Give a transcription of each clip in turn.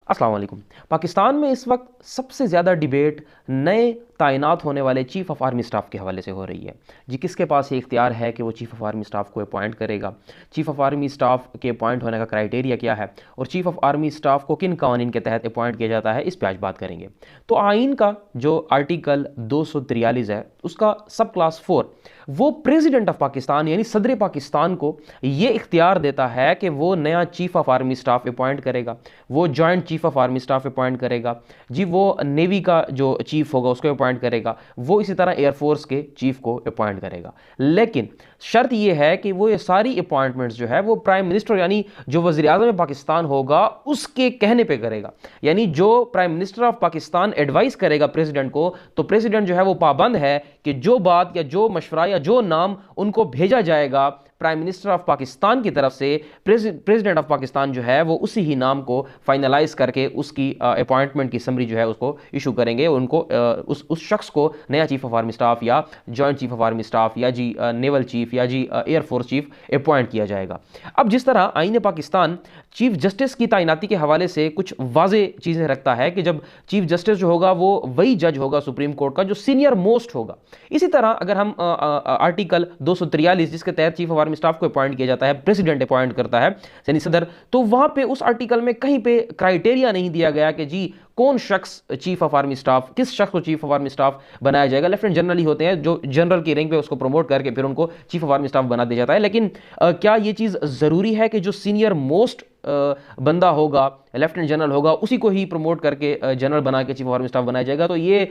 अस्सलाम वालेकुम। पाकिस्तान में इस वक्त सबसे ज़्यादा डिबेट नए तैनात होने वाले चीफ़ ऑफ आर्मी स्टाफ के हवाले से हो रही है। जी, किसके पास ये इख्तियार है कि वो चीफ़ ऑफ आर्मी स्टाफ को अपॉइंट करेगा, चीफ़ ऑफ आर्मी स्टाफ के अपॉइंट होने का क्राइटेरिया क्या है और चीफ़ ऑफ आर्मी स्टाफ को किन कानून के तहत अपॉइंट किया जाता है, इस पर आज बात करेंगे। तो आइन का जो आर्टिकल 243 है उसका सब क्लास 4 वो प्रेसिडेंट ऑफ पाकिस्तान यानी सदर पाकिस्तान को ये इख्तियार देता है कि वो नया chief of army staff appoint करेगा, वो joint chief of army staff appoint करेगा, जी वो नेवी का जो चीफ होगा उसको अपॉइंट करेगा, वो इसी तरह एयरफोर्स के चीफ को अपॉइंट करेगा। लेकिन शर्त यह है कि वो ये सारी अपॉइंटमेंट्स जो है वो प्राइम मिनिस्टर यानी जो वज़ीर आज़म पाकिस्तान होगा उसके कहने पे करेगा। यानी जो prime minister of Pakistan advice करेगा प्रेसिडेंट को, तो प्रेसिडेंट जो है वो पाबंद है कि जो बात या जो मशवरा या जो नाम उनको भेजा जाएगा प्राइम मिनिस्टर ऑफ पाकिस्तान की तरफ से, प्रेसिडेंट ऑफ पाकिस्तान जो है वो उसी ही नाम को फाइनलाइज करके उसकी अपॉइंटमेंट की समरी जो है उसको इशू करेंगे। उनको उस शख्स को नया चीफ ऑफ आर्मी स्टाफ या joint chief of army staff या जी नेवल चीफ या जी एयरफोर्स चीफ अपॉइंट किया जाएगा। अब जिस तरह आईन पाकिस्तान चीफ जस्टिस की तैनाती के हवाले से कुछ वाजे चीज़ें रखता है कि जब चीफ जस्टिस जो होगा वो वही जज होगा सुप्रीम कोर्ट का जो सीनियर मोस्ट होगा। इसी तरह अगर हम आर्टिकल 243 जिसके तहत चीफ ऑफ आर्मी स्टाफ को अपॉइंट किया जाता है, प्रेसिडेंट अपॉइंट करता है यानी सदर, तो वहां पे उस आर्टिकल में कहीं पे क्राइटेरिया नहीं दिया गया कि जी कौन शख्स चीफ ऑफ आर्मी स्टाफ, किस शख्स को चीफ ऑफ आर्मी स्टाफ बनाया जाएगा। लेफ्टिनेंट जनरल ही होते हैं जो जनरल की रैंक पे उसको प्रमोट करके फिर उनको चीफ ऑफ आर्मी स्टाफ बना दिया जाता है। लेकिन क्या यह चीज़ ज़रूरी है कि जो सीनियर मोस्ट बंदा होगा, लेफ्टिनेंट जनरल होगा, उसी को ही प्रमोट करके जनरल बना के चीफ ऑफ आर्मी स्टाफ बनाया जाएगा? तो ये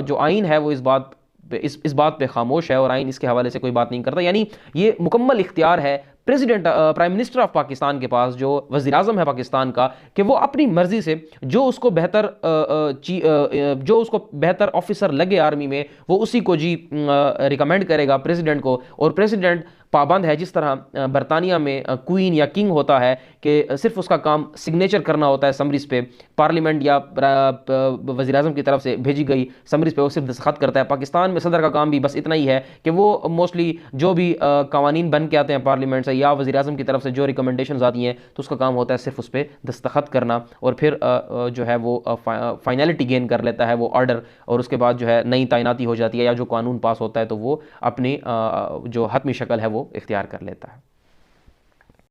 जो आइन है वो इस बात पे खामोश है और आइन इसके हवाले से कोई बात नहीं करता। यानी ये मुकम्मल इख्तियार है president prime minister of Pakistan के पास, जो वज़ीर आज़म है पाकिस्तान का, कि वो अपनी मर्जी से जो उसको बेहतर ऑफिसर लगे आर्मी में वो उसी को जी रिकमेंड करेगा प्रेसिडेंट को। और प्रेसिडेंट पाबंद है, जिस तरह बरतानिया में क्वीन या किंग होता है कि सिर्फ उसका काम सिग्नेचर करना होता है समरीज पे, पार्लियामेंट या वज़ीर आज़म की तरफ से भेजी गई समरीज पे वो सिर्फ दस्तखत करता है। पाकिस्तान में सदर का काम भी बस इतना ही है कि वो मोस्टली जो भी कवानीन बन के आते हैं पार्लियामेंट से या वज़ीर आज़म की तरफ से जो रिकमेंडेशंस आती हैं तो उसका काम होता है सिर्फ उस पर दस्तखत करना और फिर जो है वो फाइनलिटी गेन कर लेता है वो ऑर्डर, और उसके बाद जो है नई तैनाती हो जाती है या जो कानून पास होता है तो वो अपनी जो हतमी शक्ल है वो इख्तियार कर लेता है।